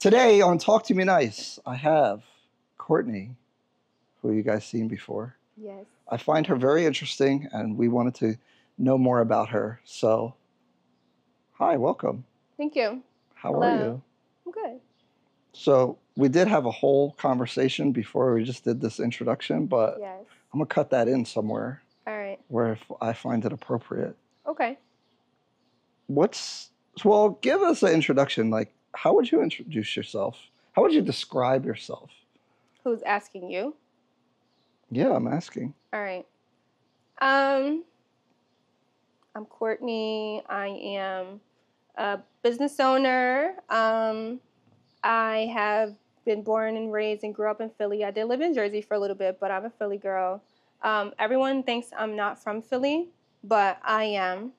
Today on Talk to Me Nice, I have Courtney, who you guys seen before. Yes. I find her very interesting, and we wanted to know more about her. So, hi, welcome. Thank you. How are you? I'm good. So, we did have a whole conversation before we just did this introduction, but Yes. I'm going to cut that in somewhere All right. where I find it appropriate. Okay. Well, give us an introduction. Like, how would you introduce yourself? How would you describe yourself? Who's asking you? Yeah, I'm asking. All right. I'm Courtney. I am a business owner. I have been born and raised and grew up in Philly. I did live in Jersey for a little bit, but I'm a Philly girl. Everyone thinks I'm not from Philly, but I am.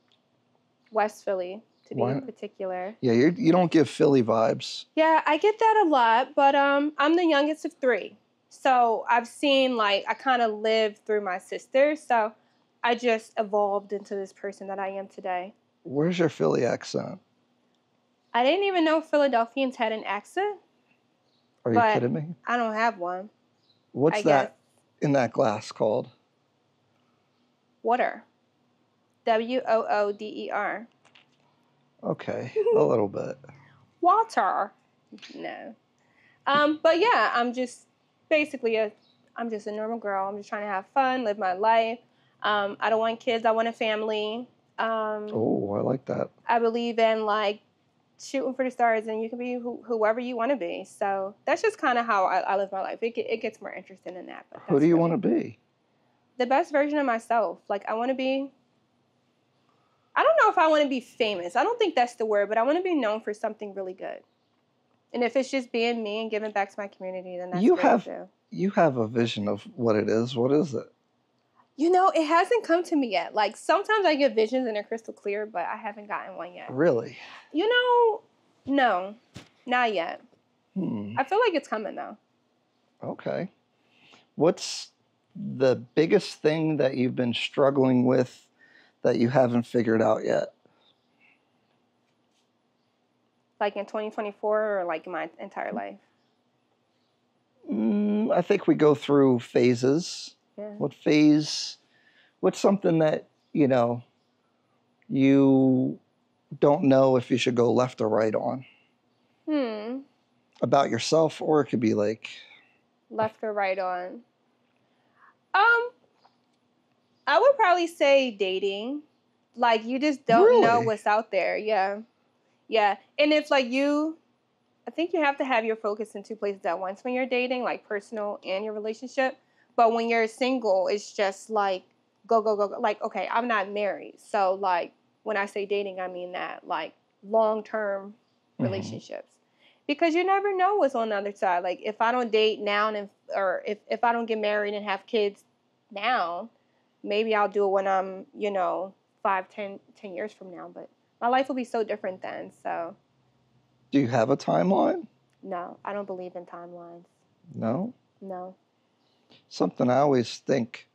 West Philly, to be in particular. Yeah, you don't give Philly vibes. Yeah, I get that a lot, but I'm the youngest of three. So I've seen, I kind of lived through my sisters, so I just evolved into this person that I am today. Where's your Philly accent? I didn't even know Philadelphians had an accent. Are you kidding me? I don't have one. What's that in that glass called? Water. Wooder. Okay, a little bit. Water. No. But yeah, I'm just basically I'm just a normal girl. I'm just trying to have fun, live my life. I don't want kids. I want a family. Oh, I like that. I believe in shooting for the stars, and you can be whoever you want to be. So that's just kind of how I live my life. It gets more interesting than that. But who do you want to be? The best version of myself. I want to be. I don't know if I want to be famous. I don't think that's the word, but I want to be known for something really good. And if it's just being me and giving back to my community, then that's great too. You have a vision of what it is. What is it? It hasn't come to me yet. Sometimes I get visions and they're crystal clear, but I haven't gotten one yet. Really? No, not yet. I feel like it's coming though. Okay. What's the biggest thing that you've been struggling with that you haven't figured out yet? In 2024 or in my entire life? I think we go through phases. Yeah. What's something that, you don't know if you should go left or right on? About yourself, or it could be left or right on. I would probably say dating. You just don't know what's out there. Yeah. Yeah. And it's I think you have to have your focus in two places at once when you're dating, personal and your relationship. But when you're single, it's just go, go, go, go. Okay, I'm not married. So when I say dating, I mean that long-term relationships. Because you never know what's on the other side. If I don't date now or if I don't get married and have kids now, maybe I'll do it when I'm, 5, 10 years from now. But my life will be so different then. So. Do you have a timeline? No, I don't believe in timelines. No? No. Something I always think.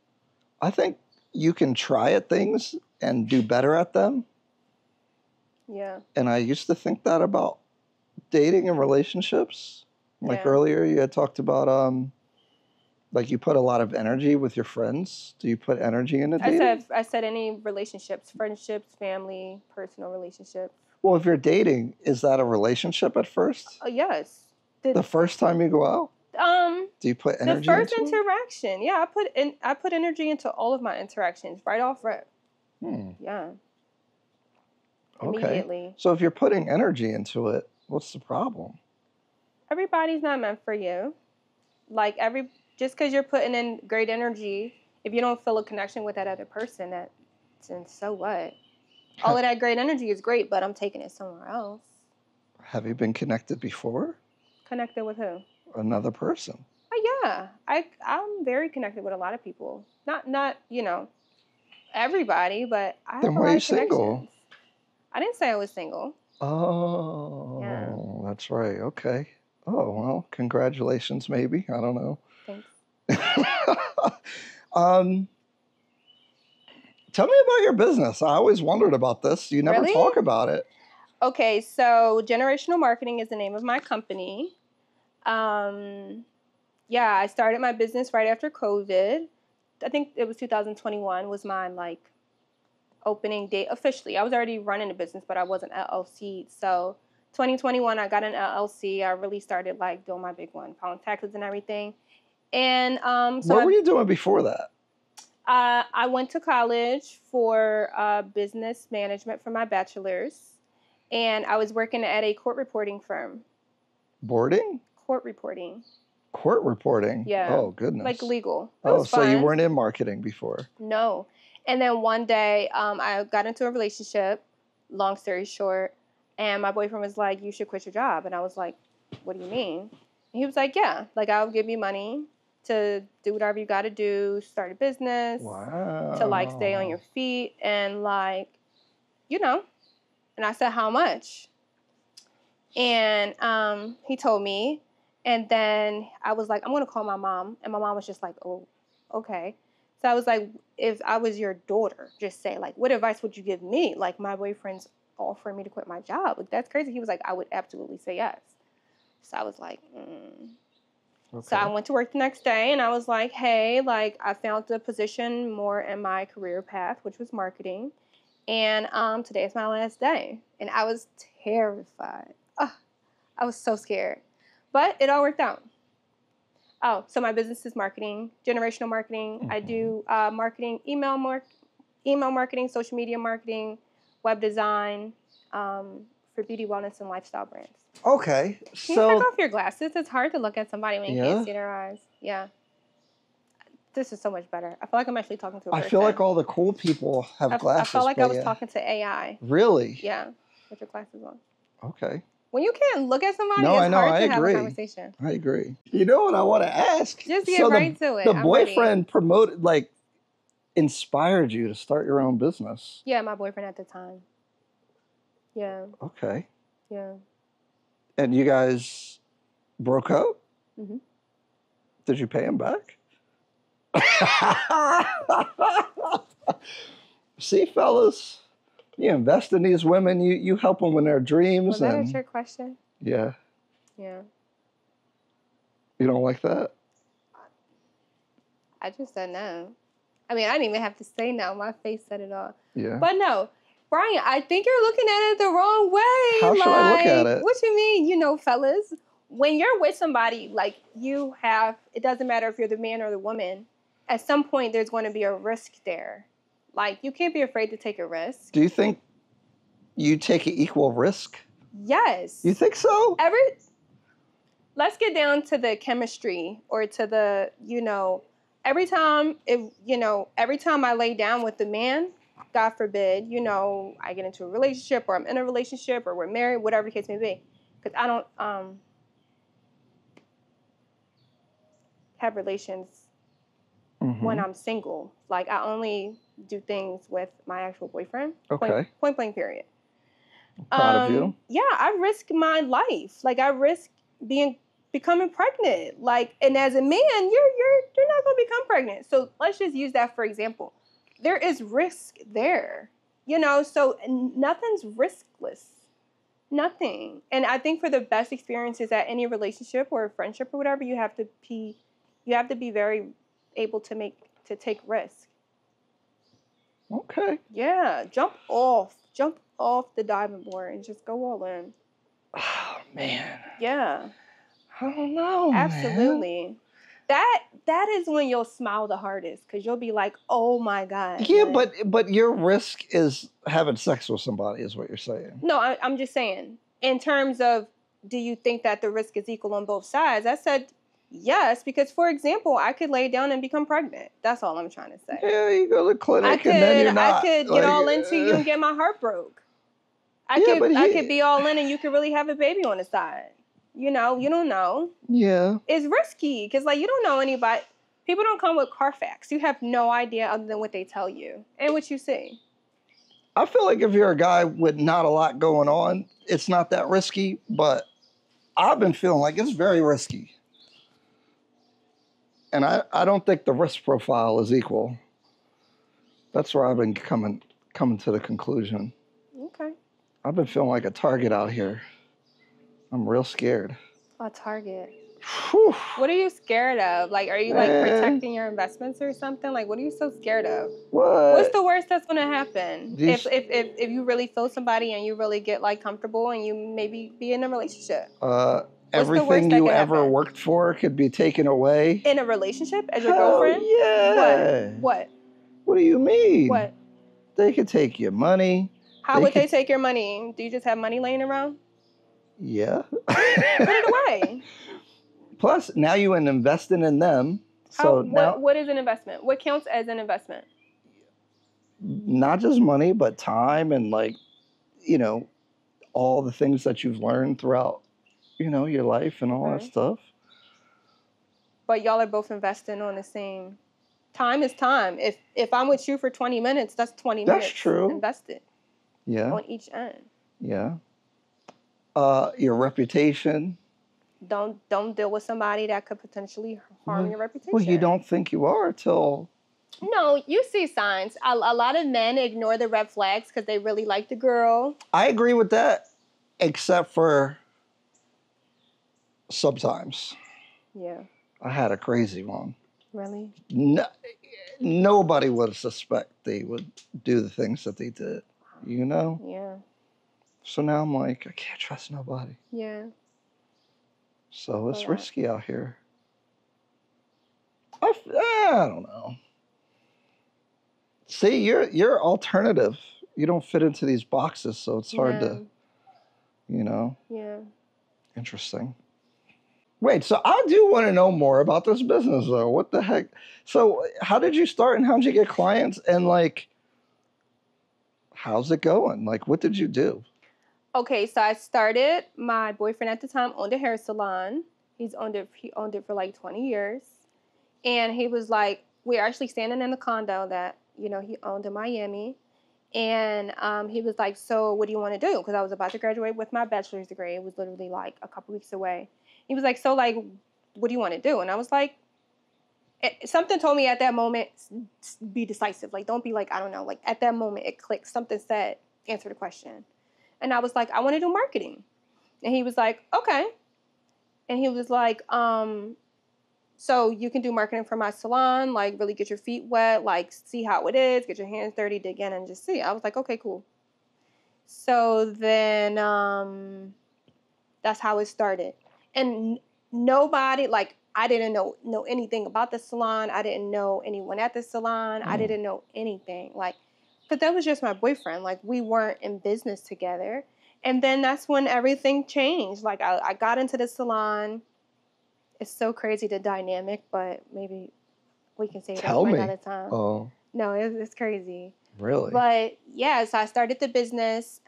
I think you can try at things and do better at them. Yeah. And I used to think that about dating and relationships. Earlier you had talked about you put a lot of energy with your friends. Do you put energy into dating? I said any relationships, friendships, family, personal relationships. Well, if you're dating, is that a relationship at first? Yes. The first time you go out? Do you put energy into it? The first interaction. Yeah, I put energy into all of my interactions right off rip. Yeah. Okay. Immediately. So if you're putting energy into it, what's the problem? Everybody's not meant for you. Just because you're putting in great energy, if you don't feel a connection with that other person, then so what? All of that great energy is great, but I'm taking it somewhere else. Have you been connected before? Connected with who? Another person. Oh, yeah. I'm very connected with a lot of people. Not everybody, but I have a lot of connections. Then why are you single? I didn't say I was single. Oh, yeah. That's right. Okay. Oh, well, congratulations, maybe. I don't know. Thanks. Tell me about your business. I always wondered about this. You never talk about it. Okay, so Generational Marketing is the name of my company. Yeah, I started my business right after COVID. I think it was 2021 was my like opening date officially. I was already running a business, but I wasn't LLC. So 2021, I got an LLC. I really started like doing my big one, filing taxes and everything. And what were you doing before that? I went to college for business management for my bachelor's, and I was working at a court reporting firm. Boarding? Court reporting. Court reporting? Yeah. Oh, goodness. Like legal. It was fun. So you weren't in marketing before? No. And then one day I got into a relationship, long story short, and my boyfriend was like, you should quit your job. And I was like, what do you mean? And he was like, yeah, like I'll give you money to do whatever you got to do, start a business, to like stay on your feet and like, you know. And I said, how much? And he told me, and then I was like, I'm going to call my mom. And my mom was just like, oh, okay. So I was like, if I was your daughter, just say like, what advice would you give me? Like my boyfriend's offering me to quit my job. Like that's crazy. He was like, I would absolutely say yes. So I was like, Okay. So I went to work the next day and I was like, hey, like I found a position more in my career path, which was marketing. And today is my last day. And I was terrified. Oh, I was so scared. But it all worked out. Oh, so my business is marketing, generational marketing. Mm-hmm. I do marketing, email marketing, social media marketing, web design for beauty, wellness, and lifestyle brands. Okay. Can you take off your glasses? It's hard to look at somebody when you can't see their eyes. Yeah. This is so much better. I feel like I'm actually talking to a person. I feel like all the cool people have glasses. I felt like I was talking to AI. Really? Yeah. With your glasses on. Okay. When you can't look at somebody, it's hard to have a conversation. I agree. You know what I want to ask? Just get right to it. The boyfriend promoted, like, inspired you to start your own business. Yeah, my boyfriend at the time. Yeah. Okay. Yeah. And you guys broke up? Mm-hmm. Did you pay him back? See, fellas, you invest in these women, you help them with their dreams. Was that a trick question? Yeah. Yeah. You don't like that? I just said no. I mean, I didn't even have to say no. My face said it all. Yeah. But no, Brian, I think you're looking at it the wrong way. How should I look at it? What you mean? You know, fellas, when you're with somebody, like you have, it doesn't matter if you're the man or the woman, at some point there's going to be a risk there. Like, you can't be afraid to take a risk. Do you think you take an equal risk? Yes. You think so? Let's get down to the chemistry or to the, every time I lay down with the man, God forbid, I get into a relationship or I'm in a relationship or we're married, whatever the case may be. Because I don't have relations when I'm single. Like, I only do things with my actual boyfriend. Okay. Point blank, period. Proud of you. Yeah, I risk my life. Like, I risk becoming pregnant. Like, and as a man, you're not going to become pregnant. So let's just use that for example. There is risk there, so nothing's riskless. Nothing. And I think for the best experiences at any relationship or a friendship or whatever, you have to be very able to take risk. Okay. Yeah. Jump off the diving board and just go all in. Oh man. Yeah. I don't know. Absolutely. Man. That is when you'll smile the hardest because you'll be like, oh my God. Yeah, man. but your risk is having sex with somebody is what you're saying. No, I'm just saying, in terms of, do you think that the risk is equal on both sides? I said yes, because for example, I could lay down and become pregnant. That's all I'm trying to say. Yeah, you go to the clinic and then you're not. I could get all into you and get my heart broke. I could be all in and you could really have a baby on the side. You don't know. Yeah. It's risky because, you don't know anybody. People don't come with Carfax. You have no idea other than what they tell you and what you see. I feel like if you're a guy with not a lot going on, it's not that risky, but I've been feeling like it's very risky. And I don't think the risk profile is equal. That's where I've been coming to the conclusion. Okay. I've been feeling like a target out here. I'm real scared. A target. Whew. What are you scared of? Like, are you like protecting your investments or something? Like, what are you so scared of? What's the worst that's gonna happen if you really feel somebody and you really get like comfortable and you maybe be in a relationship? Everything you ever worked for could be taken away. In a relationship as your girlfriend? Yeah. What? What do you mean? What? They could take your money. How would they take your money? Do you just have money laying around? Yeah. Put it away. Plus, now you investing in them. So what is an investment? What counts as an investment? Not just money, but time and like, you know, all the things that you've learned throughout, you know, your life and all that stuff. But y'all are both investing on the same. Time is time. If I'm with you for 20 minutes, that's 20 minutes. That's true. Invested. Yeah. On each end. Yeah. Your reputation. Don't deal with somebody that could potentially harm your reputation. Well, you don't think you are till... No, you see signs. A lot of men ignore the red flags because they really like the girl. I agree with that, except for sometimes. Yeah. I had a crazy one. Really? No, nobody would suspect they would do the things that they did, you know? Yeah. So now I'm like, I can't trust nobody. Yeah. So it's risky out here. I don't know. See, you're alternative. You don't fit into these boxes, so it's hard to, you know. Yeah. Interesting. Wait, so I do want to know more about this business, though. What the heck? So how did you start and how did you get clients? And, like, how's it going? Like, what did you do? Okay, so I started, my boyfriend at the time owned a hair salon. He owned it for like 20 years. And he was like, we're actually standing in a condo that, you know, he owned in Miami. And he was like, so what do you want to do? Because I was about to graduate with my bachelor's degree. It was literally like a couple weeks away. He was like, so like, what do you want to do? And I was like, something told me at that moment, be decisive. Like, don't be like, I don't know. Like, at that moment, it clicked. Something said, answer the question. And I was like, I want to do marketing. And he was like, okay. And he was like, so you can do marketing for my salon, like really get your feet wet, like see how it is, get your hands dirty, dig in and just see. I was like, okay, cool. So then that's how it started. And nobody, like, I didn't know anything about the salon. I didn't know anyone at the salon. I didn't know anything. Like, but that was just my boyfriend. Like, we weren't in business together. And then that's when everything changed. Like, I got into the salon. It's so crazy, the dynamic, but maybe we can say that another time. Oh. No, it's crazy. Really? But, yeah, so I started the business.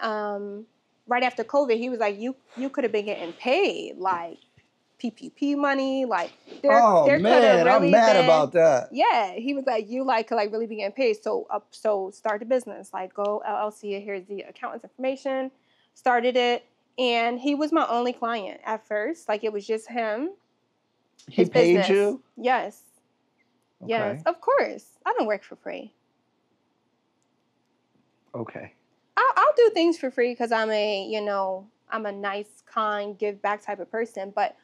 Right after COVID, he was like, you could have been getting paid, like, PPP money, like there man, I'm mad about that. Yeah, he was like, you like could like really be getting paid, so start the business, like go LLC. Here's the accountant's information. Started it, and he was my only client at first. Like it was just him. He paid you? Yes. Okay. Yes, of course. I don't work for free. Okay. I'll do things for free because I'm a nice, kind, give back type of person, but.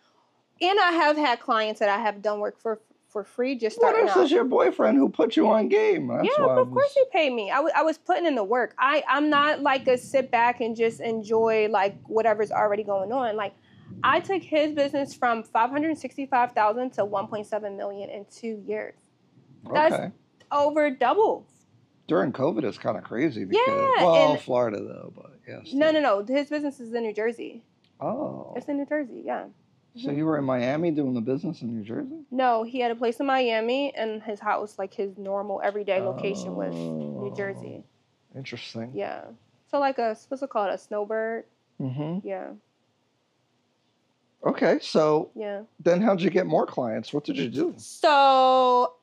And I have had clients that I have done work for free just starting out. This is your boyfriend who put you on game. That's of course he paid me. I was putting in the work. I'm not like a sit back and just enjoy like whatever's already going on. Like I took his business from $565,000 to $1.7 million in 2 years. That's over double. During COVID, it's kind of crazy because Florida though, but yes. No. His business is in New Jersey. Oh. It's in New Jersey, yeah. So you were in Miami doing the business in New Jersey? No, he had a place in Miami, and his house, like his normal everyday location, was New Jersey. Interesting. Yeah. So like what's it called? A snowbird? Mm-hmm. Yeah. Okay, so then how'd you get more clients? What did you do? So,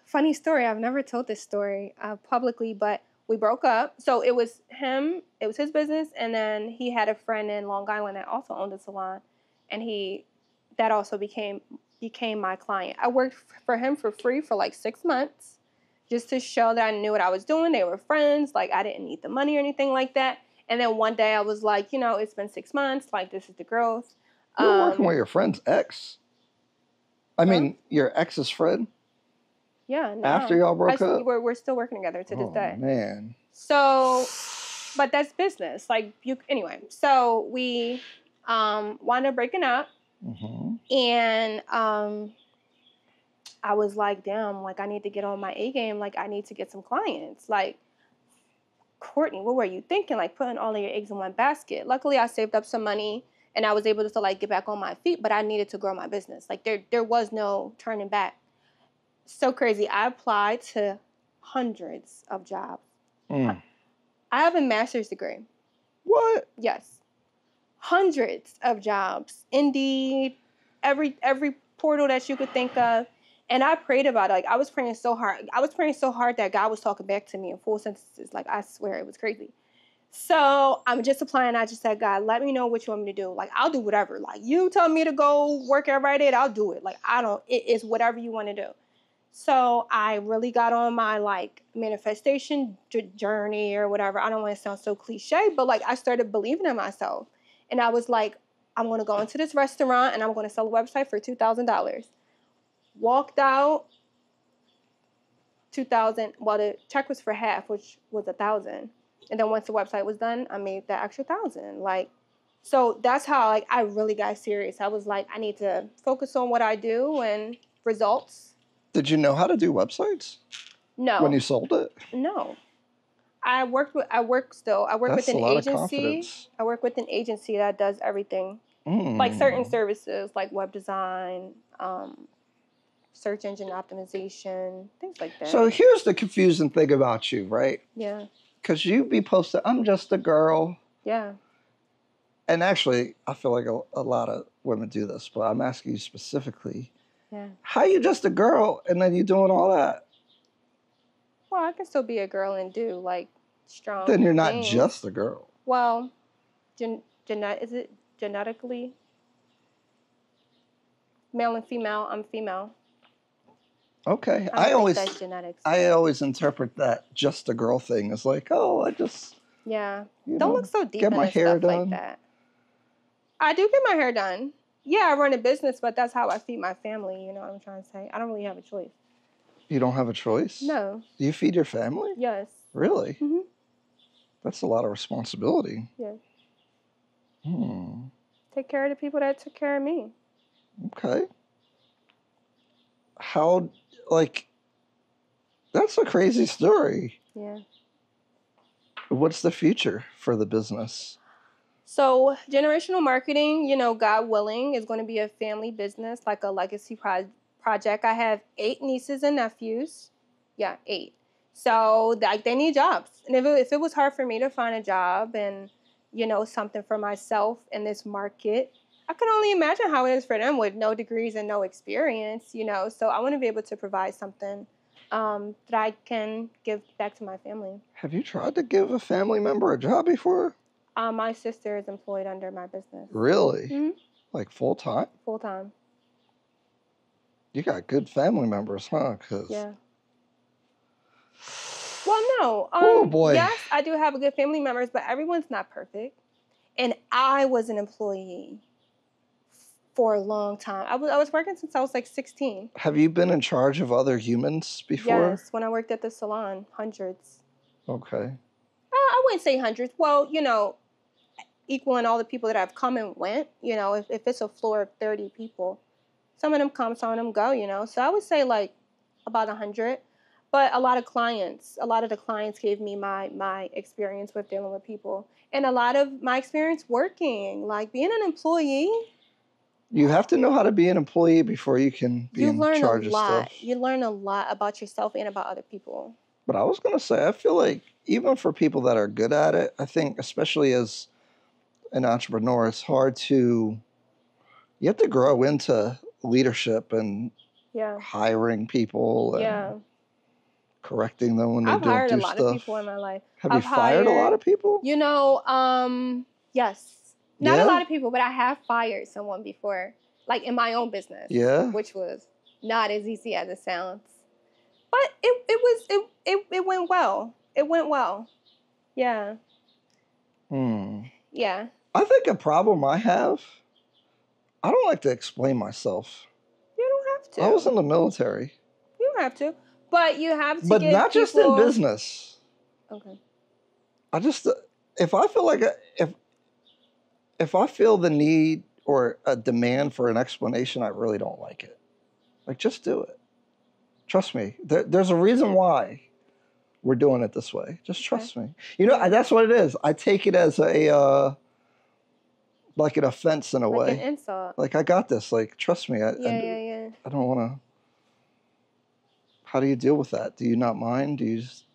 funny story. I've never told this story publicly, but we broke up. So it was his business, and then he had a friend in Long Island that also owned a salon, and that also became my client. I worked for him for free for like 6 months just to show that I knew what I was doing. They were friends. Like I didn't need the money or anything like that. And then one day I was like, it's been 6 months. Like, this is the growth. You were working with your friend's ex. I mean, your ex's friend? Yeah. No. After y'all broke up? We're still working together to this day. Man. So, but that's business. Like, anyway. So we wound up breaking up. Mm-hmm. And I was like, damn, like, I need to get on my A game. Like, I need to get some clients. Like, Courtney, what were you thinking? Like, putting all of your eggs in one basket. Luckily, I saved up some money and I was able to like get back on my feet, but I needed to grow my business. Like, there was no turning back. So crazy. I applied to hundreds of jobs. I have a master's degree. What? Yes. Hundreds of jobs. Indeed, every portal that you could think of. And I prayed about it. Like, I was praying so hard. I was praying so hard that God was talking back to me in full sentences. Like, I swear, it was crazy. So I'm just applying. I just said, God, let me know what you want me to do. Like, I'll do whatever. Like, you tell me to go work every day, I'll do it. Like, it is whatever you want to do. So I really got on my, like, manifestation journey or whatever. I don't want to sound so cliche, but, like, I started believing in myself. And I was like, I'm going to go into this restaurant and I'm going to sell a website for $2,000. Walked out, $2,000. Well, the check was for half, which was $1,000. And then once the website was done, I made that extra $1,000. Like, so that's how, like, I really got serious. I was like, I need to focus on what I do and results. Did you know how to do websites? No. When you sold it? No. I work with an agency. I work with an agency that does everything. Like certain services, like web design, search engine optimization, things like that. So here's the confusing thing about you, right? Yeah. Because you be posting, I'm just a girl. Yeah. And actually, I feel like a lot of women do this, but I'm asking you specifically. Yeah. How you just a girl and then you doing all that? Well, I can still be a girl and do, like, strong Then you're not things. just a girl. Well, is it genetically? Male and female, I'm female. Okay. I always think that's genetics. I always interpret that just a girl thing as like, oh, I just... Yeah. Don't look so deep get my hair stuff done. like that. I do get my hair done. Yeah, I run a business, but that's how I feed my family. You know what I'm trying to say? I don't really have a choice. You don't have a choice? No. Do you feed your family? Yes. Really? Mm-hmm. That's a lot of responsibility. Yes. Take care of the people that took care of me. Okay. How, like, that's a crazy story. Yeah. What's the future for the business? So, generational marketing, God willing, is going to be a family business, like a legacy project. I have 8 nieces and nephews. Yeah, 8. So, like, they need jobs. And if it was hard for me to find a job and, something for myself in this market, I can only imagine how it is for them with no degrees and no experience, So, I want to be able to provide something that I can give back to my family. Have you tried to give a family member a job before? My sister is employed under my business. Really? Mm-hmm. Like full-time? Full-time. You got good family members, huh? Yeah. Well, no. Oh, boy. Yes, I do have good family members, but everyone's not perfect. And I was an employee for a long time. I was working since I was like 16. Have you been in charge of other humans before? Yes, when I worked at the salon, hundreds. Okay. I wouldn't say hundreds. Well, equaling all the people that have come and went, if it's a floor of 30 people, some of them come, some of them go, So I would say like about 100. But a lot of the clients gave me my experience with dealing with people. And a lot of my experience working, like being an employee. You have to know how to be an employee before you can be in charge of stuff. You learn a lot about yourself and about other people. But I was going to say, I feel like even for people that are good at it, I think especially as an entrepreneur, it's hard you have to grow into leadership and hiring people and correcting them when they don't do stuff. I've hired a lot of people in my life. Have you fired a lot of people? Yes. Not a lot of people, but I have fired someone before, like in my own business. Yeah. Which was not as easy as it sounds. But it went well. It went well. Yeah. Yeah. I think a problem I have, I don't like to explain myself. You don't have to. I was in the military. You don't have to. But you have to But give not just in business. Okay. I just, if I feel like, if I feel the need or a demand for an explanation, I really don't like it. Like, just do it. Trust me. There's a reason why we're doing it this way. Just trust me. You know, that's what it is. I take it as a, like an offense in a way. Like an insult. Like, I got this. Like, trust me. I don't want to. How do you deal with that? Do you not mind? Do you just...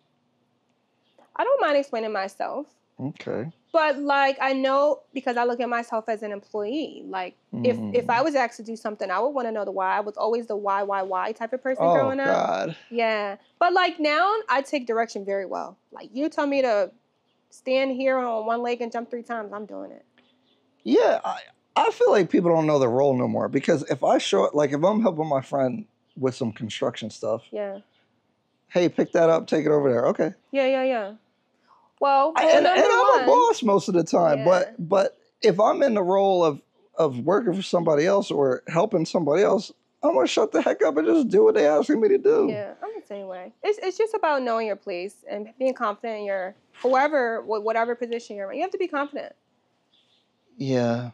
I don't mind explaining myself. Okay. But, like, I know because I look at myself as an employee. Like, if I was asked to do something, I would want to know the why. I was always the why type of person growing up. Oh, God. Yeah. But, like, now I take direction very well. Like, you tell me to stand here on one leg and jump 3 times, I'm doing it. Yeah. I feel like people don't know their role no more. Because if I show, like, if I'm helping my friend with some construction stuff. Yeah. Hey, pick that up, take it over there. Okay. Yeah. Well, and I'm a boss most of the time, but if I'm in the role of working for somebody else or helping somebody else, I'm gonna shut the heck up and just do what they're asking me to do. Yeah, I'm the same way. It's just about knowing your place and being confident in your whatever position you're in. You have to be confident. Yeah.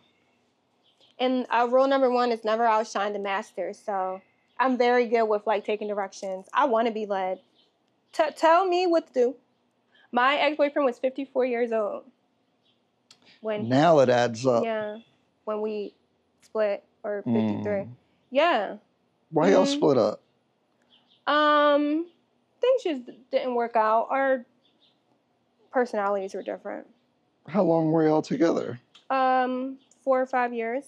And rule number 1 is never outshine the master. So I'm very good with like taking directions. I want to be led. Tell me what to do. My ex-boyfriend was 54 years old. Now it adds up. Yeah. When we split, or 53. Yeah. Why y'all split up? Things just didn't work out. Our personalities were different. How long were y'all together? 4 or 5 years.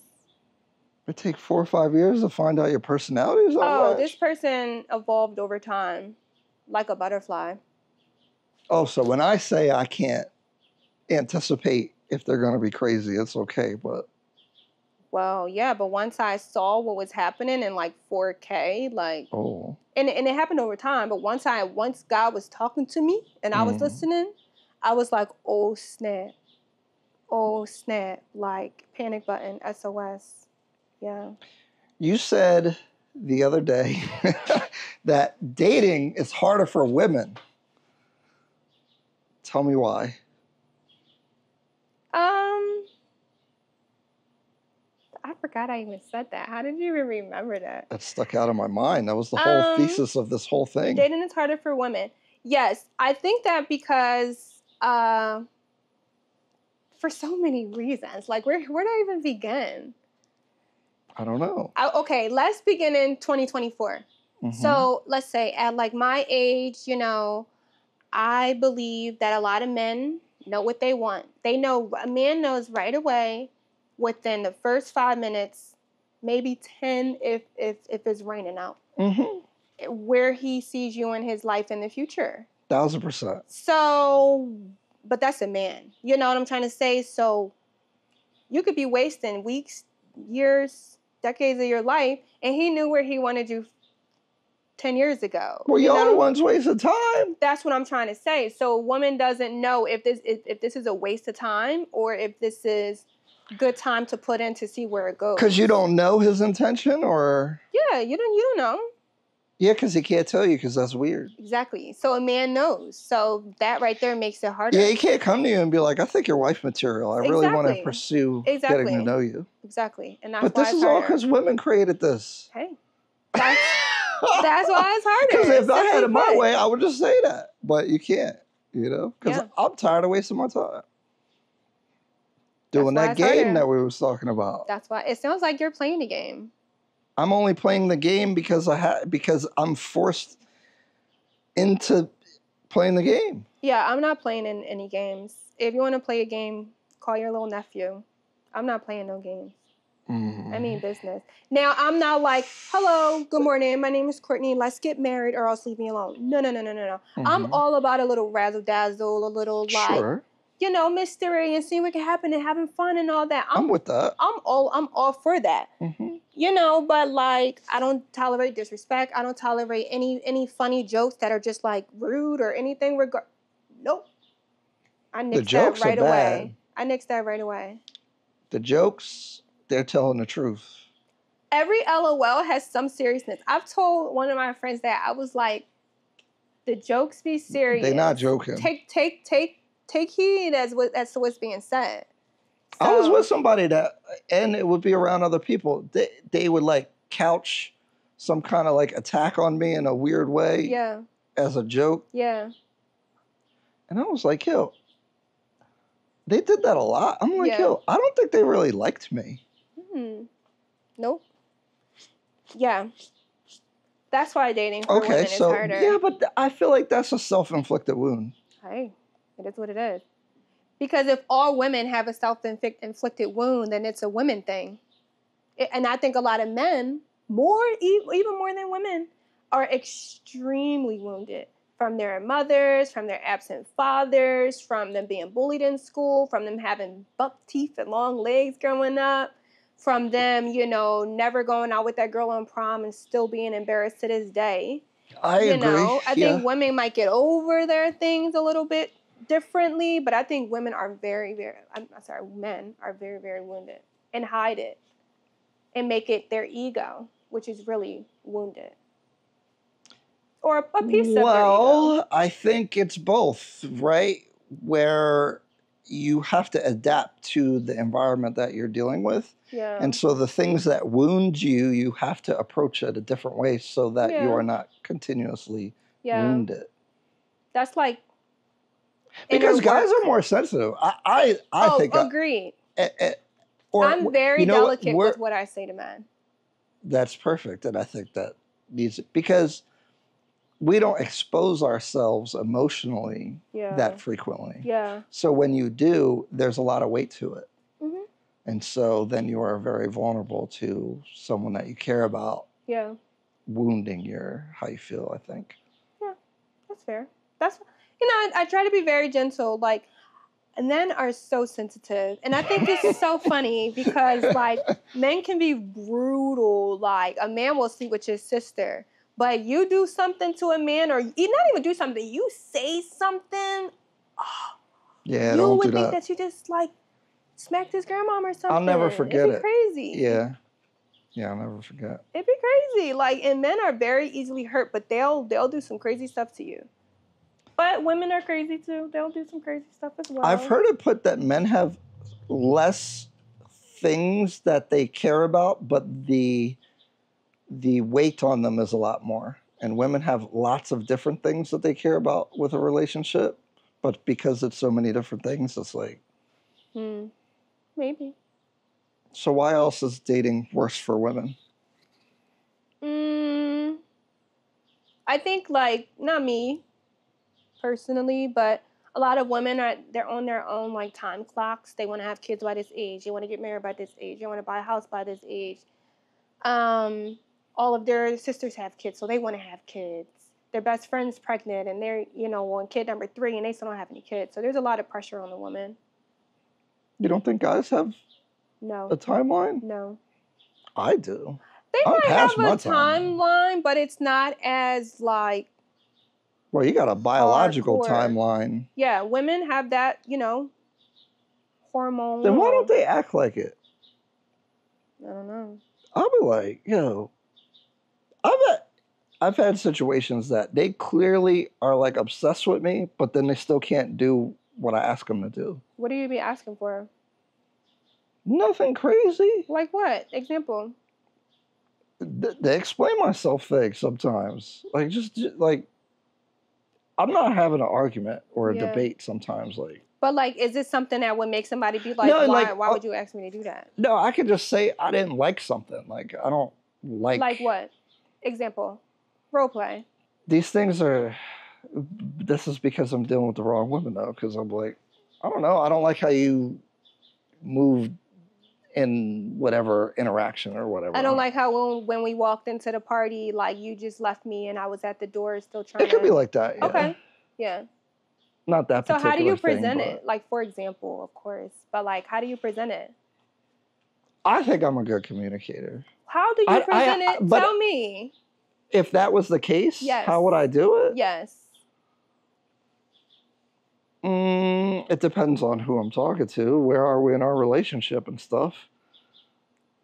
It take 4 or 5 years to find out your personalities? This person evolved over time, like a butterfly. Oh, so when I say I can't anticipate if they're going to be crazy, it's okay, but... Well, yeah, but once I saw what was happening in like 4K, like... Oh. And it happened over time, but once God was talking to me and I was listening, I was like, oh, snap. Oh, snap. Like, panic button, SOS. Yeah. You said the other day that dating is harder for women. Tell me why. I forgot I even said that. How did you even remember that? That stuck out of my mind. That was the whole thesis of this whole thing. Dating is harder for women. Yes, I think that because for so many reasons. Like, where do I even begin? I don't know. Okay, let's begin in 2024. So let's say at like my age, you know, I believe that a lot of men know what they want. They know, a man knows right away within the first 5 minutes, maybe 10 if it's raining out, where he sees you in his life in the future. 1000%. So, but that's a man. You know what I'm trying to say? So you could be wasting weeks, years, decades of your life, and he knew where he wanted you 10 years ago. Well, y'all the ones wasting time. That's what I'm trying to say. So a woman doesn't know if this is a waste of time or if this is good time to put in to see where it goes. Because you don't know his intention, or? Yeah, you don't know. Yeah, because he can't tell you because that's weird. Exactly. So a man knows. So that right there makes it harder. Yeah, he can't come to you and be like, I think you're wife material. I really want to pursue getting to know you. Exactly. And that's why this is all because women created this. Hey. That's why it's harder. Because if I had it my way, I would just say that. But you can't, you know? Because I'm tired of wasting my time doing that game that we was talking about. That's why. It sounds like you're playing the game. I'm only playing the game because I'm forced into playing the game. Yeah, I'm not playing in any games. If you want to play a game, call your little nephew. I'm not playing no games. I mean business. Now, I'm not like, hello, good morning, my name is Courtney, let's get married or else leave me alone. No. I'm all about a little razzle-dazzle, a little like, you know, mystery and seeing what can happen and having fun and all that. I'm with that. I'm all for that. You know, but like, I don't tolerate disrespect. I don't tolerate any funny jokes that are just like rude or anything. Nope. I nix that right away. I nixed that right away. The jokes, they're telling the truth. Every LOL has some seriousness. I've told one of my friends that I was like, the jokes be serious. They're not joking. Take heed as to what's being said. So, I was with somebody that, and it would be around other people. They would like couch some kind of like attack on me in a weird way. Yeah. As a joke. Yeah. And I was like, yo, they did that a lot. I'm like, yo, I don't think they really liked me. Nope. Yeah. That's why dating for women is harder. Yeah, but I feel like that's a self-inflicted wound. Hey, it is what it is. Because if all women have a self-inflicted wound, then it's a women thing. And I think a lot of men, even more than women, are extremely wounded from their mothers, from their absent fathers, from them being bullied in school, from them having buck teeth and long legs growing up, from them, never going out with that girl on prom and still being embarrassed to this day. I agree. I think women might get over their things a little bit differently, but I think men are very, very wounded and hide it and make it their ego, which is really wounded. Or a piece of their ego. Well, I think it's both, right? Where you have to adapt to the environment that you're dealing with. Yeah. And so the things that wound you, you have to approach it a different way so that you are not continuously wounded. That's like... Because guys are more sensitive. I think... agreed. I'm very delicate with what I say to men. That's perfect. And I think that needs it. Because we don't expose ourselves emotionally that frequently. Yeah. So when you do, there's a lot of weight to it. Mm-hmm. And so then you are very vulnerable to someone that you care about. Yeah. Wounding how you feel, I think. Yeah, that's fair. That's, I try to be very gentle, and men are so sensitive. And I think this is so funny because, men can be brutal. A man will sleep with his sister. But you do something to a man, or you not even do something, you say something. Oh, yeah, you would think that you just smacked his grandmom or something. I'll never forget it. It'd be crazy. Yeah. Yeah, I'll never forget. It'd be crazy. And men are very easily hurt, but they'll do some crazy stuff to you. But women are crazy too. They'll do some crazy stuff as well. I've heard it put that men have less things that they care about, but the weight on them is a lot more. And women have lots of different things that they care about with a relationship, but because it's so many different things, it's maybe. So why else is dating worse for women? I think not me personally, but a lot of women they're on their own time clocks. They want to have kids by this age. They want to get married by this age. They want to buy a house by this age. All of their sisters have kids, so they want to have kids. Their best friend's pregnant, and they're, on kid number 3, and they still don't have any kids. So there's a lot of pressure on the woman. You don't think guys have a timeline? No. I do. They might have a timeline, but it's not as well, you got a biological timeline. Yeah, women have that, hormone. Then why don't they act like it? I don't know. I'll be like, I've had situations that they clearly are obsessed with me, but then they still can't do what I ask them to do. What do you be asking for? Nothing crazy. Like what? Example. They explain myself things sometimes. I'm not having an argument or a debate sometimes. But is it something that would make somebody be why would you ask me to do that? No, I could just say I didn't like something. I don't like. Like what? Example. Role play. These things are. This is because I'm dealing with the wrong woman though. Because I'm I don't know. I don't like how you move in whatever interaction or whatever. I don't like how when we walked into the party, you just left me and I was at the door still trying to... It could be like that, yeah. Okay, yeah. Not that particular So how do you present thing, it? For example, of course. But, how do you present it? I think I'm a good communicator. How do you present it? Tell me. If that was the case, how would I do it? Yes. It depends on who I'm talking to. Where are we in our relationship and stuff?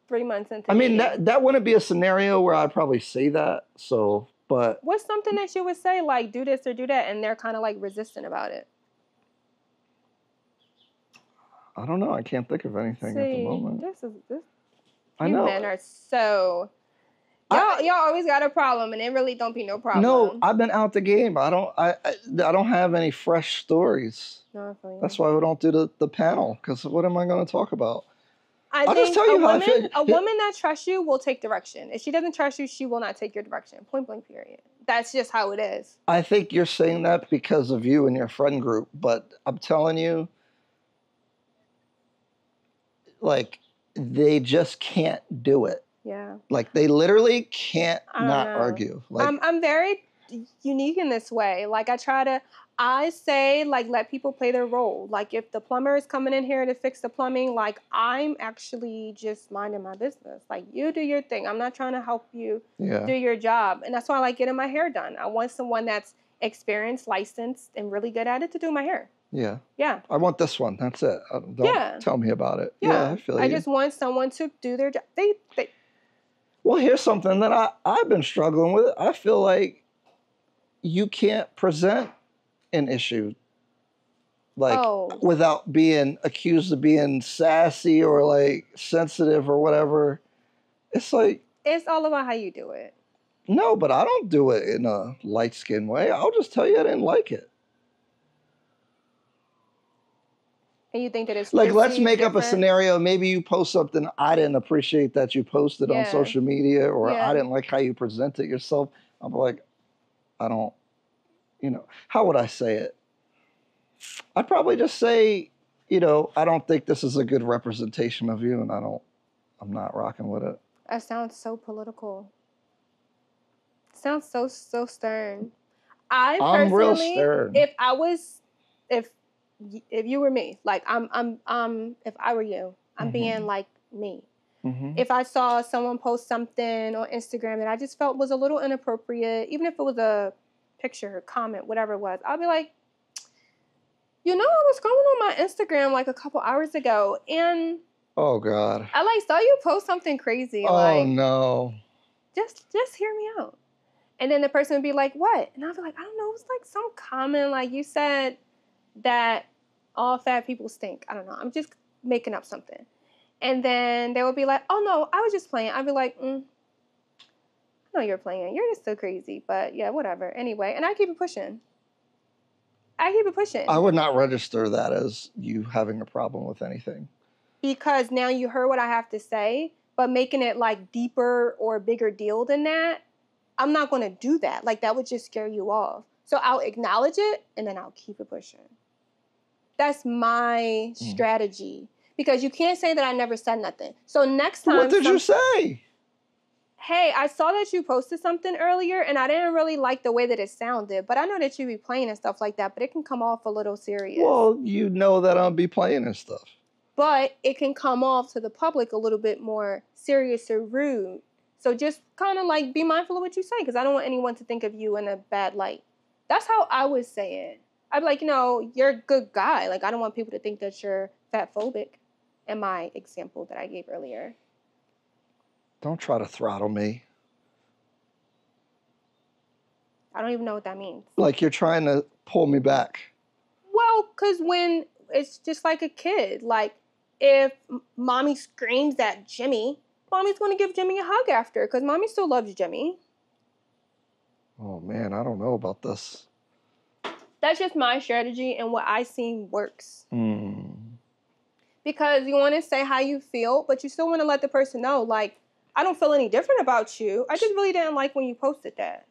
3 months into I mean, dating. that wouldn't be a scenario where I'd probably say that. So, but what's something that you would say, like, do this or do that, and they're kind of like resistant about it? I don't know. I can't think of anything at the moment. This. I You know. men are so. Y'all always got a problem, and it really don't be no problem. No, I've been out the game. I don't have any fresh stories. No, I feel you. That's why we don't do the panel, because what am I going to talk about? I'll just tell you how I feel. A woman that trusts you will take direction. If she doesn't trust you, she will not take your direction. Point blank, period. That's just how it is. I think you're saying that because of you and your friend group, but I'm telling you, like, they just can't do it. Yeah. Like, they literally can't not argue. Like, I'm very unique in this way. Like, I say, like, let people play their role. Like, if the plumber is coming in here to fix the plumbing, like, I'm actually just minding my business. Like, you do your thing. I'm not trying to help you do your job. And that's why I like getting my hair done. I want someone that's experienced, licensed, and really good at it to do my hair. Yeah. Yeah. I want this one. That's it. Don't tell me about it. Yeah, I feel you. I just want someone to do their job. Well, here's something that I've been struggling with. I feel like you can't present an issue without being accused of being sassy or like sensitive or whatever. It's like, it's all about how you do it. No, but I don't do it in a light-skinned way. I'll just tell you I didn't like it. And you think that it's like, let's make up a scenario. Maybe you post something I didn't appreciate that you posted on social media, or I didn't like how you presented yourself. I'm like, I don't, how would I say it? I'd probably just say, I don't think this is a good representation of you, and I'm not rocking with it. That sounds so political. Sounds so stern. I'm real stern. If you were me, like if I were you, I'm being like me. Mm-hmm. If I saw someone post something on Instagram that I just felt was a little inappropriate, even if it was a picture, comment, whatever it was, I'll be like, I was scrolling on my Instagram like a couple hours ago, and oh God, I saw you post something crazy. Oh no, just hear me out. And then the person would be like, what? And I'll be like, I don't know. It was like some comment, like you said that all fat people stink. I don't know. I'm just making up something. And then they would be like, oh no, I was just playing. I'd be like, I know you're playing. You're just so crazy. But yeah, whatever. Anyway, and I keep it pushing. I would not register that as you having a problem with anything. Because now you heard what I have to say, but making it like deeper or a bigger deal than that, I'm not going to do that. Like, that would just scare you off. So I'll acknowledge it, and then I'll keep it pushing. That's my strategy. Because you can't say that I never said nothing. So next time... What did you say? Hey, I saw that you posted something earlier, and I didn't really like the way that it sounded. But I know that you be playing and stuff like that, but it can come off a little serious. Well, you know that I'll be playing and stuff. But it can come off to the public a little bit more serious or rude. So just kind of like be mindful of what you say, because I don't want anyone to think of you in a bad light. That's how I would say it. I'd be like, you're a good guy. Like, I don't want people to think that you're fat phobic in my example that I gave earlier. Don't try to throttle me. I don't even know what that means. Like, you're trying to pull me back. Well, because when it's just like a kid. Like, if mommy screams at Jimmy, mommy's going to give Jimmy a hug after, because mommy still loves Jimmy. Oh, man, I don't know about this. That's just my strategy and what I seen works. Because you want to say how you feel, but you still want to let the person know, like, I don't feel any different about you. I just really didn't like when you posted that.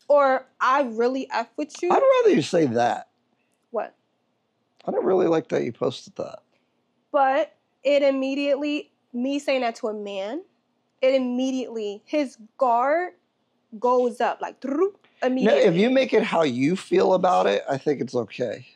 Or, I really F with you. I'd rather you say that. What? I don't really like that you posted that. But it immediately, me saying that to a man, it immediately, his guard goes up, like, immediately. Now, if you make it how you feel about it, I think it's okay.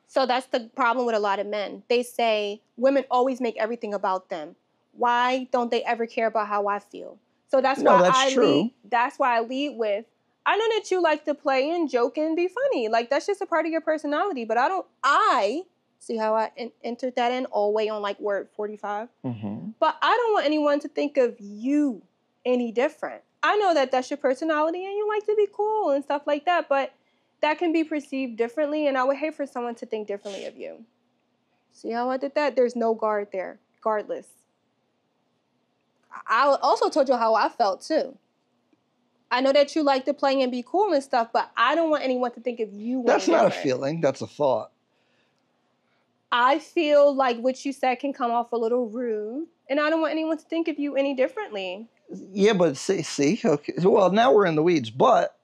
So that's the problem with a lot of men. They say women always make everything about them. Why don't they ever care about how I feel? So that's why true. That's why I lead with, I know that you like to play and joke and be funny. Like, that's just a part of your personality. But I see how I entered that in all the way on like word 45. Mm-hmm. But I don't want anyone to think of you any different. I know that that's your personality and you like to be cool and stuff like that. But that can be perceived differently. And I would hate for someone to think differently of you. See how I did that? There's no guard there. Guardless. I also told you how I felt too. I know that you like to play and be cool and stuff, but I don't want anyone to think of you. That's not a feeling. That's a thought. I feel like what you said can come off a little rude, and I don't want anyone to think of you any differently. Yeah, but see, okay. Well, now we're in the weeds, but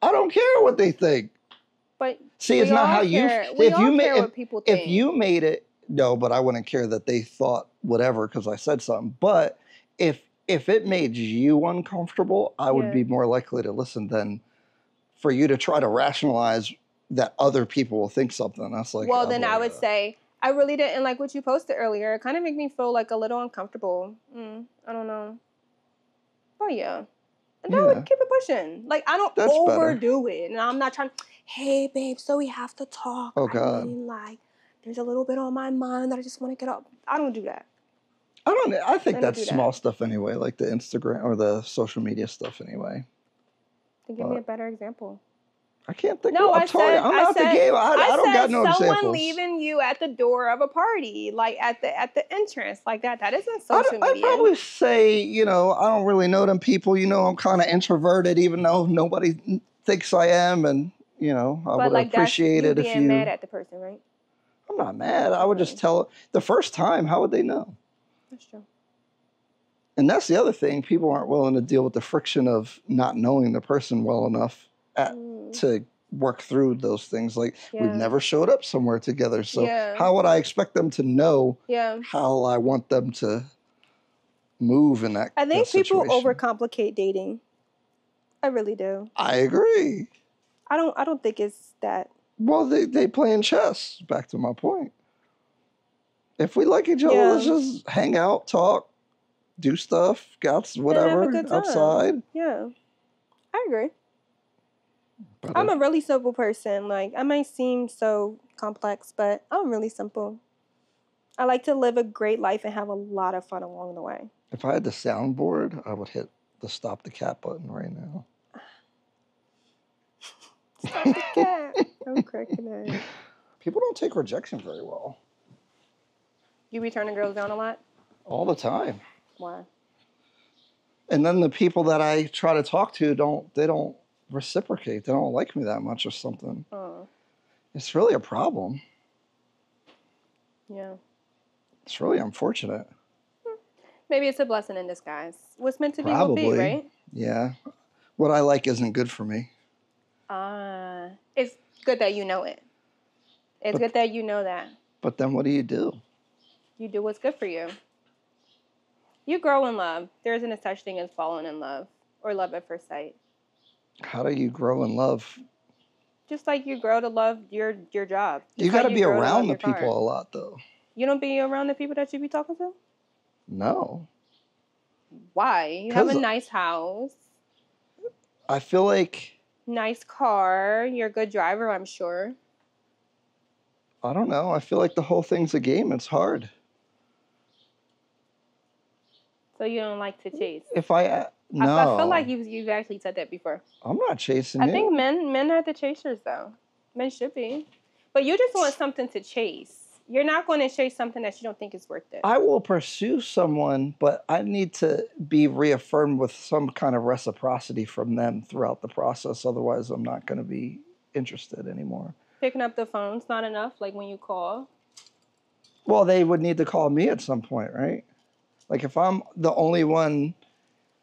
I don't care what they think. But see, it's not how you. What people think. If you made it, no, but I wouldn't care that they thought whatever because I said something. But if it made you uncomfortable, I would be more likely to listen than for you to try to rationalize that other people will think something. That's like, well, then I would say, I really didn't like what you posted earlier. It kind of made me feel like a little uncomfortable. I don't know. Oh, yeah. And I would keep it pushing. Like, I don't overdo it. And I'm not trying, hey, babe, so we have to talk. Oh, God. I mean, like, there's a little bit on my mind that I just want to get up. I don't do that. I think that's small stuff anyway, like the Instagram or the social media stuff anyway. Then give me a better example. I can't think. No, I'm not the game. I don't got no examples. Someone leaving you at the door of a party, like at the entrance, like that. That isn't social media. I'd probably say, I don't really know them people. I'm kind of introverted, even though nobody thinks I am, and I would appreciate it if you. Being mad at the person, right? I'm not mad. I would just tell the first time. How would they know? That's true. And that's the other thing. People aren't willing to deal with the friction of not knowing the person well enough to work through those things. Like, we've never showed up somewhere together. So how would I expect them to know how I want them to move in that situation? I think people overcomplicate dating. I really do. I agree. I don't think it's that. Well, they playing chess. Back to my point. If we like each other, let's just hang out, talk, do stuff, whatever, outside. Yeah, I agree. But I'm a really simple person. Like, I might seem so complex, but I'm really simple. I like to live a great life and have a lot of fun along the way. If I had the soundboard, I would hit the stop the cat button right now. Stop the cat. I'm cracking it. People don't take rejection very well. You be turning girls down a lot? All the time. Why? And then the people that I try to talk to don't reciprocate. They don't like me that much or something. Oh. It's really a problem. Yeah. It's really unfortunate. Maybe it's a blessing in disguise. What's meant to be will be, right? Yeah. What I like isn't good for me. It's good that you know it. It's good that you know that. But then what do? You do what's good for you. You grow in love. There isn't a such thing as falling in love or love at first sight. How do you grow in love? Just like you grow to love your job. You got to be around the people a lot, though. You don't be around the people that you be talking to? No. Why? You have a nice house. I feel like... Nice car. You're a good driver, I'm sure. I don't know. I feel like the whole thing's a game. It's hard. So you don't like to chase? No. I feel like you've actually said that before. I'm not chasing I think men are the chasers, though. Men should be. But you just want something to chase. You're not going to chase something that you don't think is worth it. I will pursue someone, but I need to be reaffirmed with some kind of reciprocity from them throughout the process. Otherwise, I'm not going to be interested anymore. Picking up the phone's not enough, like when you call? Well, they would need to call me at some point, right? Like if I'm the only one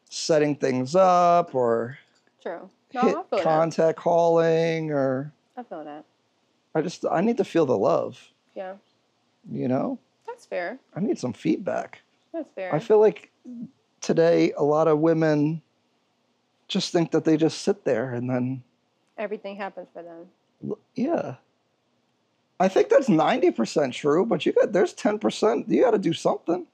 setting things up or hit contact calling or... I feel that. I need to feel the love. Yeah. That's fair. I need some feedback. That's fair. I feel like today a lot of women just think that they just sit there and then... Everything happens for them. Yeah. I think that's 90% true, but there's 10%. You got to do something.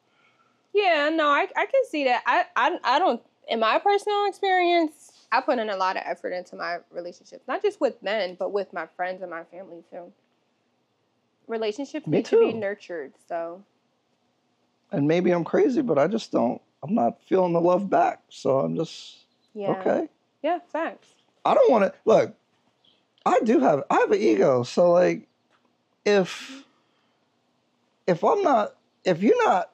Yeah, no, I can see that. I don't, in my personal experience, I put in a lot of effort into my relationships, not just with men, but with my friends and my family too. Relationships need to be nurtured, so. And maybe I'm crazy, but I'm not feeling the love back. So I'm just, okay. Yeah, facts. I don't want to, look, I have an ego. So like, if you're not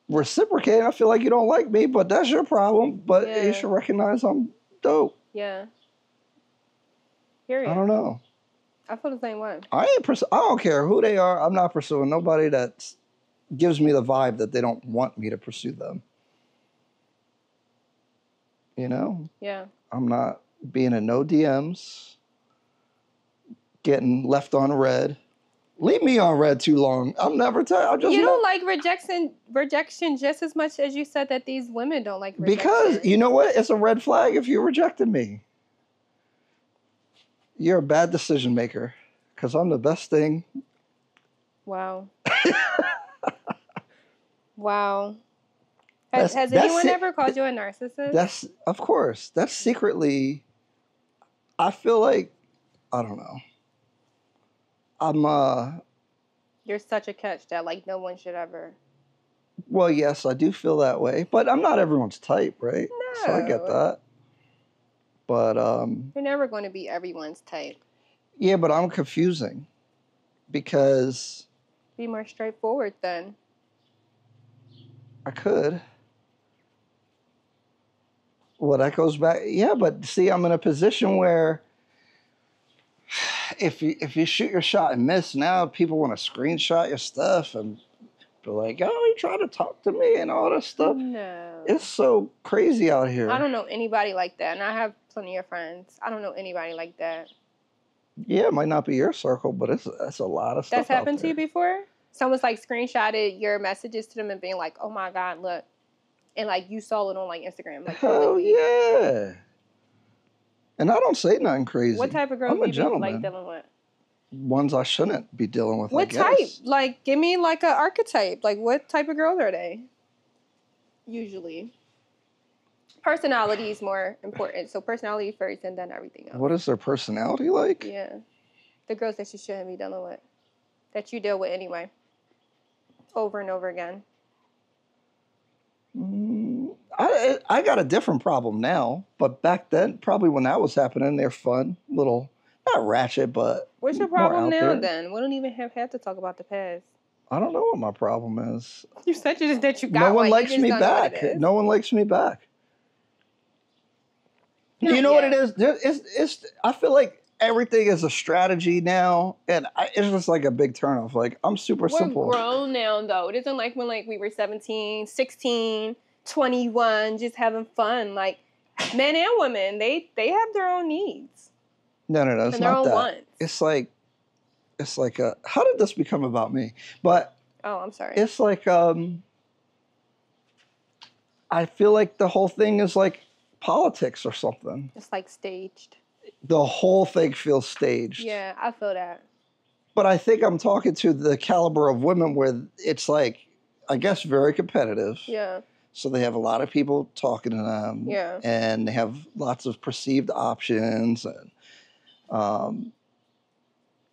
reciprocating, I feel like you don't like me, but that's your problem. But you should recognize I'm dope. Yeah. Period. I don't know. I feel the same way. I don't care who they are. I'm not pursuing nobody that gives me the vibe that they don't want me to pursue them. You know? Yeah. I'm not being in no DMs, getting left on red. Leave me on red too long. I'm never tired. You don't like rejection just as much as you said that these women don't like rejection. Because, you know what? It's a red flag if you rejected me. You're a bad decision maker. Because I'm the best thing. Wow. Wow. Has anyone ever called you a narcissist? Of course. That's secretly, I feel like, I don't know. You're such a catch that like no one should ever. Well, yes, I do feel that way, but I'm not everyone's type, right? No. So I get that. But you're never going to be everyone's type. Yeah, but I'm confusing because be more straightforward then. I could. Well, that goes back. Yeah, but see, I'm in a position where if you shoot your shot and miss, now people want to screenshot your stuff and be like, "Oh, you trying to talk to me and all this stuff." No, it's so crazy out here. I don't know anybody like that, and I have plenty of friends. I don't know anybody like that. Yeah, it might not be your circle, but it's a lot of stuff. That's happened to you before? Someone's like screenshotted your messages to them and being like, "Oh my God, look," and like you saw it on like Instagram. Like, hell yeah. And I don't say nothing crazy. What type of girls do you be like dealing with? Ones I shouldn't be dealing with. What type? Like, give me like an archetype. Like, what type of girls are they? Usually, personality is more important. So personality first, and then everything else. What is their personality like? Yeah, the girls that you shouldn't be dealing with, that you deal with anyway, over and over again. I got a different problem now, but back then, probably when that was happening, they're fun, little, not ratchet, but what's your problem now then? We don't even have to talk about the past. I don't know what my problem is. You said that you got no one likes me back. No one likes me back. You know what it is? It's. I feel like everything is a strategy now, and it's just like a big turnoff. Like, I'm super simple. We're grown now, though. It isn't like when we were 17, 16, 21, just having fun. Like, men and women, they have their own needs. No, it's not that. Wants. It's like a. How did this become about me? But I'm sorry. It's like I feel like the whole thing is like politics or something. It's like staged. The whole thing feels staged. Yeah, I feel that. But I think I'm talking to the caliber of women where it's like, I guess, very competitive. Yeah. So they have a lot of people talking to them. Yeah. And they have lots of perceived options. And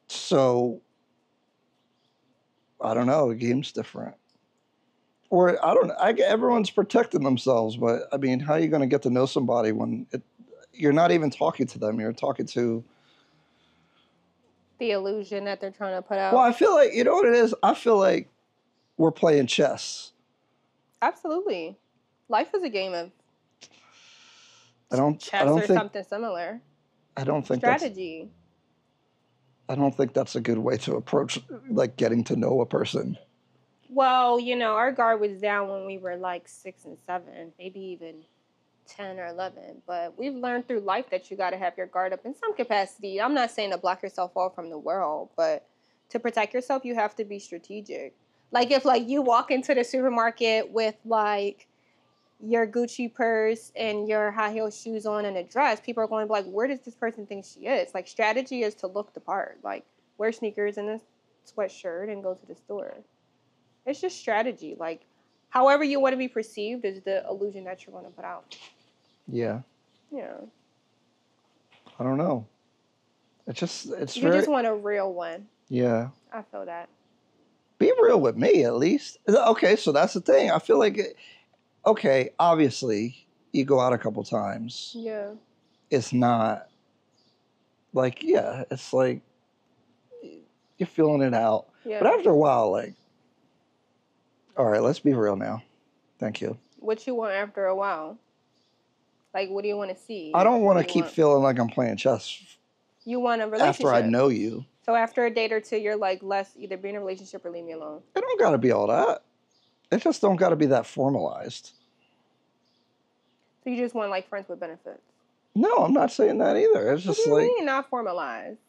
so, I don't know, the game's different. Or, I don't know, everyone's protecting themselves, but, I mean, how are you going to get to know somebody when you're not even talking to them, you're talking to... the illusion that they're trying to put out. Well, I feel like, you know what it is? I feel like we're playing chess. Absolutely. Life is a game of chess or something similar. I don't think strategy. I don't think that's a good way to approach, like, getting to know a person. Well, our guard was down when we were like 6 and 7, maybe even 10 or 11. But we've learned through life that you got to have your guard up in some capacity. I'm not saying to block yourself off from the world, but to protect yourself, you have to be strategic. Like, if, you walk into the supermarket with, your Gucci purse and your high heel shoes on and a dress, people are going to be like, where does this person think she is? Like, strategy is to look the part. Like, wear sneakers and a sweatshirt and go to the store. It's just strategy. Like, however you want to be perceived is the illusion that you're going to put out. Yeah. Yeah. I don't know. You just want a real one. Yeah. I feel that. Be real with me, at least. Okay, so that's the thing. I feel like, okay, obviously, you go out a couple times. Yeah. It's not like, yeah, it's like you're feeling it out. Yeah. But after a while, like, all right, let's be real now. Thank you. What you want after a while? Like, what do you want to see? I don't want to keep feeling like I'm playing chess. You want a relationship. After I know you. So after a date or two, you're like, let's either be in a relationship or leave me alone. It don't got to be all that. It just don't got to be that formalized. So you just want like friends with benefits? No, I'm not saying that either. It's just what do you mean not formalized?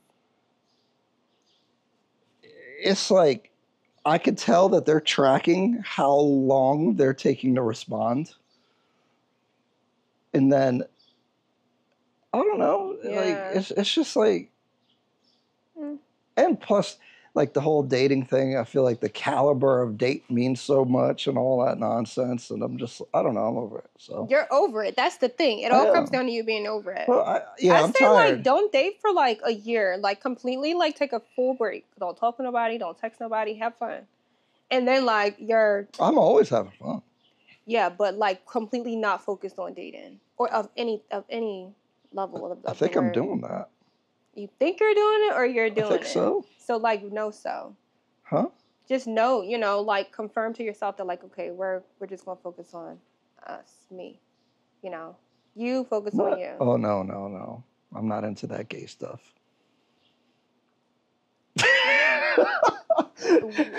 It's like I could tell that they're tracking how long they're taking to respond. And then I don't know, like it's just like and plus like the whole dating thing, I feel like the caliber of date means so much and all that nonsense, and I don't know, I'm over it. So you're over it. That's the thing. It all comes down to you being over it. Well, I'm say tired. Like don't date for like a year, like completely like take a full break. Don't talk to nobody, don't text nobody, have fun. And then like I'm always having fun. Yeah, but like completely not focused on dating or of any level of I think I'm doing that. You think you're doing it or you're doing it? I think so. So like no so. Huh? Just know, like confirm to yourself that like, okay, we're just gonna focus on us, me. You focus on you. Oh no. I'm not into that gay stuff.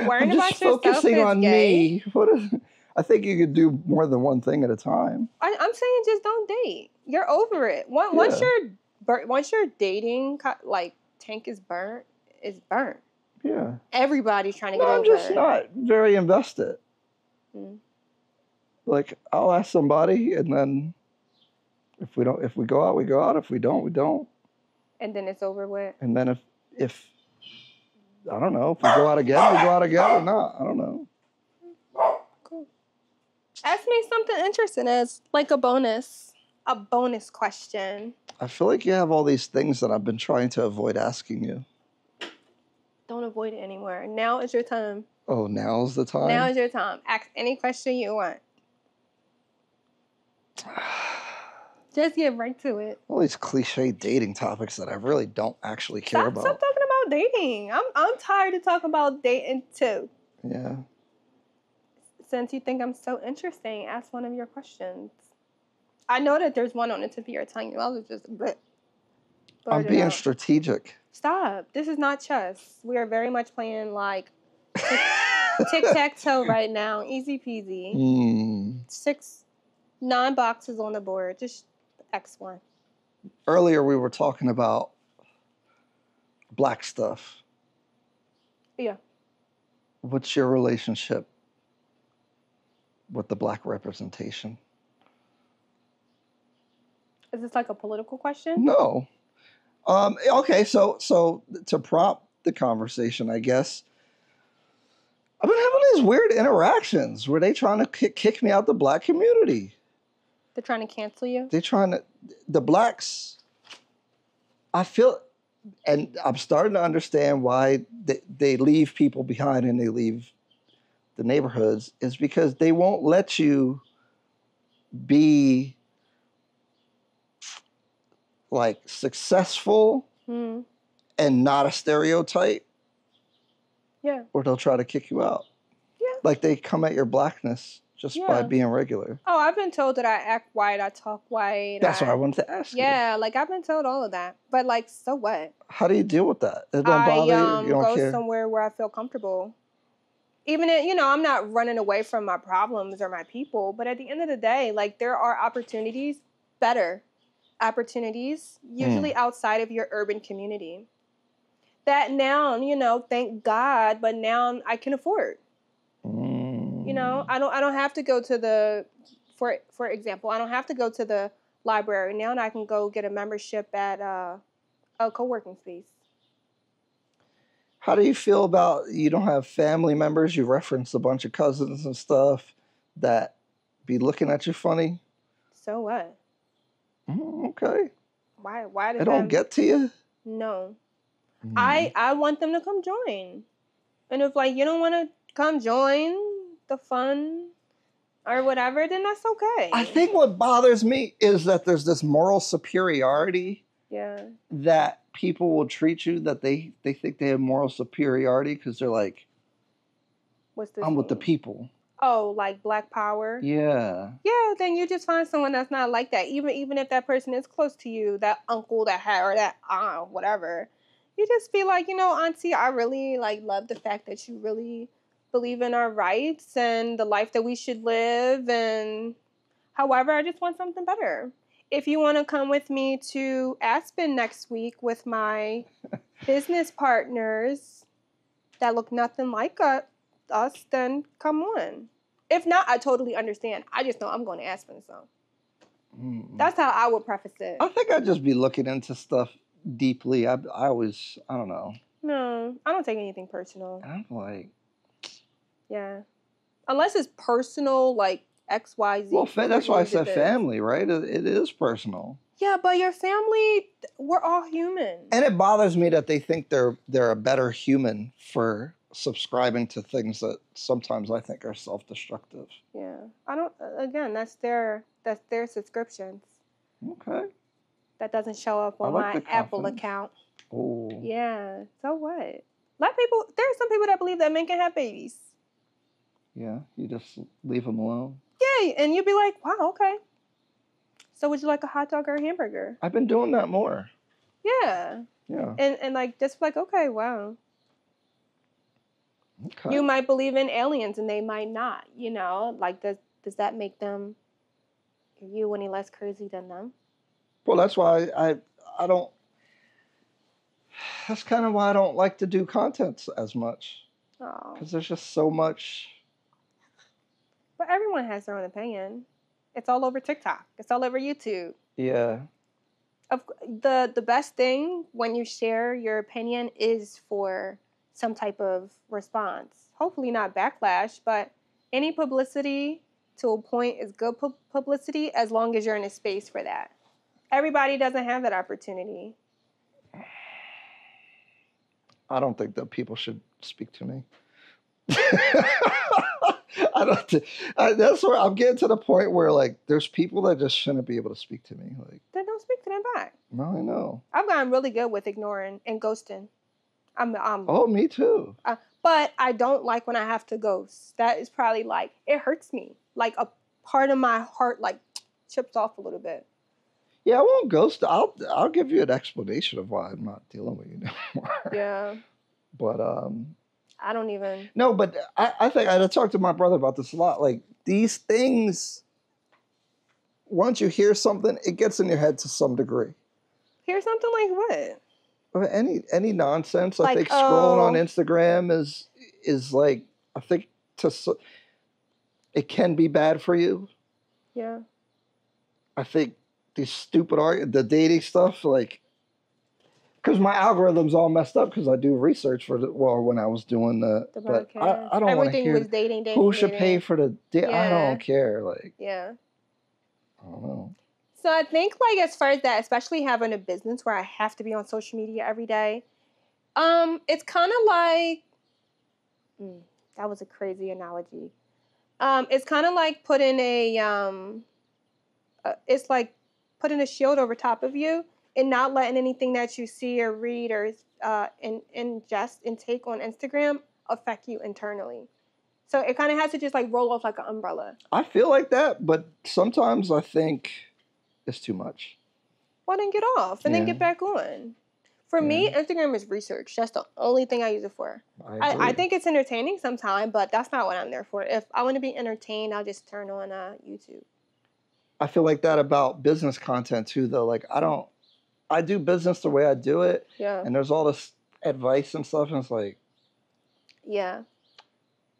Worrying about just focusing yourself on gay. me. I think you could do more than one thing at a time. I'm saying just don't date. You're over it. Once your dating like tank is burnt, it's burnt. Yeah. Everybody's trying to get over it. I'm just not very invested. Like I'll ask somebody, and then if we go out, we go out. If we don't, we don't. And then it's over with. And then if I don't know, if we go out again, we go out again or not. I don't know. Cool. Ask me something interesting as like a bonus question. I feel like you have all these things that I've been trying to avoid asking you. Don't avoid it anymore. Now is your time. Oh, now's the time? Now is your time. Ask any question you want. Just get right to it. All these cliche dating topics that I really don't actually care about. Stop talking about dating. I'm tired of talking about dating too. Yeah. Since you think I'm so interesting, ask one of your questions. I know that there's one on the tip of your tongue. I was just I'm being strategic. Stop. This is not chess. We are very much playing like tic-tac-toe right now. Easy peasy. 9 boxes on the board. Just X1. Earlier we were talking about black stuff. Yeah. What's your relationship with the black representation? Is this like a political question? No. Okay, so to prompt the conversation, I guess, I've been having these weird interactions where they trying to kick me out the black community. They're trying to cancel you? The blacks, I feel, and I'm starting to understand why they leave people behind and they leave the neighborhoods, is because they won't let you be like successful and not a stereotype. Yeah. Or they'll try to kick you out. Yeah. Like they come at your blackness just by being regular. Oh, I've been told that I act white, I talk white. That's what I wanted to ask you. Yeah, like I've been told all of that. But like, so what? How do you deal with that? It don't bother you? You don't go care? somewhere where I feel comfortable. Even if, I'm not running away from my problems or my people, but at the end of the day, like there are better opportunities, usually outside of your urban community. That now, thank God, but now I can afford. I don't have to go to for example, I don't have to go to the library. Now I can go get a membership at a co-working space. How do you feel about, you don't have family members, you referenced a bunch of cousins and stuff that be looking at you funny? So what? Okay. Why does it don't get to you? No. I want them to come join. And if like you don't want to come join the fun or whatever, then that's okay. I think what bothers me is that there's this moral superiority. Yeah. That people will treat you that they think they have moral superiority because they're like, what's this? I'm with the people. Oh, like Black Power? Yeah. Yeah, then you just find someone that's not like that. Even if that person is close to you, that uncle, that hat, or that aunt, whatever. You just be like, Auntie, I really like love the fact that you really believe in our rights and the life that we should live. And however, I just want something better. If you want to come with me to Aspen next week with my business partners that look nothing like us, then come on. If not, I totally understand. I just know I'm going to Aspen, so. That's how I would preface it. I think I'd just be looking into stuff deeply. I don't know. No, I don't take anything personal. I'm like. Yeah. Unless it's personal, like XYZ. Well, that's why I said family, right? It is personal. Yeah, but your family, we're all human. And it bothers me that they think they're a better human for subscribing to things that sometimes I think are self-destructive. Yeah. Again, that's their subscriptions. Okay. That doesn't show up on my Apple account. Oh. Yeah. So what? There are some people that believe that men can have babies. Yeah, you just leave them alone. Yeah, and you'd be like, wow, okay. So would you like a hot dog or a hamburger? I've been doing that more. Yeah. Yeah. And like, just like, okay, wow. Okay. You might believe in aliens and they might not, Like, does that make you any less crazy than them? Well, that's why I don't... That's kind of why I don't like to do content as much. Oh. Because there's just so much... But everyone has their own opinion. It's all over TikTok. It's all over YouTube. Yeah. The best thing when you share your opinion is for some type of response. Hopefully not backlash, but any publicity to a point is good publicity as long as you're in a space for that. Everybody doesn't have that opportunity. I don't think that people should speak to me. That's where I'm getting to the point where like there's people that just shouldn't be able to speak to me. Like, then don't speak to them back. No, I know. I've gotten really good with ignoring and ghosting. Oh, me too. But I don't like when I have to ghost. That is probably like, it hurts me. Like a part of my heart like chips off a little bit. Yeah, I won't ghost. I'll give you an explanation of why I'm not dealing with you anymore. Yeah. But I don't even. No, but I think I talked to my brother about this a lot. Like these things, once you hear something, it gets in your head to some degree. Hear something like what? Any nonsense. Like, I think scrolling on Instagram is like, I think it can be bad for you. Yeah. I think these stupid the dating stuff, like, because my algorithm's all messed up because I do research for when I was doing the but I don't want to hear was dating, who should pay for the date. Yeah. I don't care. Like, yeah. I don't know. So I think like as far as that, especially having a business where I have to be on social media every day, it's kind of like that was a crazy analogy. It's kind of like putting it's like putting a shield over top of you and not letting anything that you see or read or ingest and take on Instagram affect you internally. So it kind of has to just like roll off like an umbrella. I feel like that, but sometimes I think it's too much. Well, then get off and then get back on. For me, Instagram is research. That's the only thing I use it for. I think it's entertaining sometimes, but that's not what I'm there for. If I want to be entertained, I'll just turn on YouTube. I feel like that about business content too, though. Like I do business the way I do it. Yeah. And there's all this advice and stuff, and it's like. Yeah.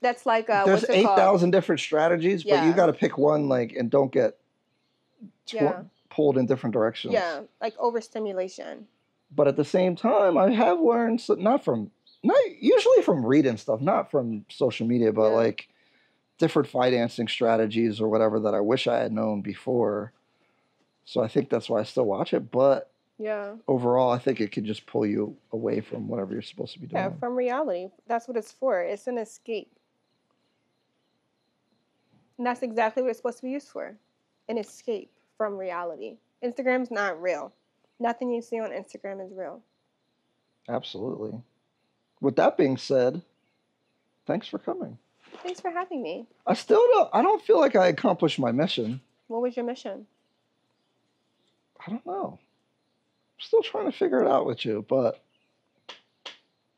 That's like there's 8,000 different strategies, but you got to pick one, like, and don't get pulled in different directions. Yeah, like overstimulation. But at the same time, I have learned not usually from reading stuff, not from social media, but like different financing strategies or whatever that I wish I had known before. So I think that's why I still watch it. But yeah, overall, I think it could just pull you away from whatever you're supposed to be doing. yeah, from reality. That's what it's for. It's an escape. And that's exactly what it's supposed to be used for. An escape from reality. Instagram's not real. Nothing you see on Instagram is real. Absolutely. With that being said, thanks for coming. Thanks for having me. I don't feel like I accomplished my mission. What was your mission? I don't know. I'm still trying to figure it out with you, but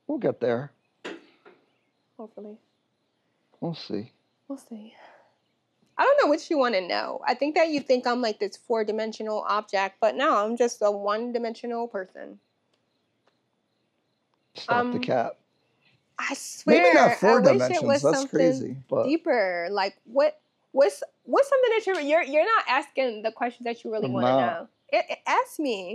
we'll get there. Hopefully. We'll see. We'll see. I don't know what you want to know. I think that you think I'm like this 4-dimensional object, but no, I'm just a 1-dimensional person. Stop the cat. I swear. Maybe not 4 I wish dimensions. it was That's something crazy. But deeper. Like what's something that you're not asking the questions that you really want to know? Ask me.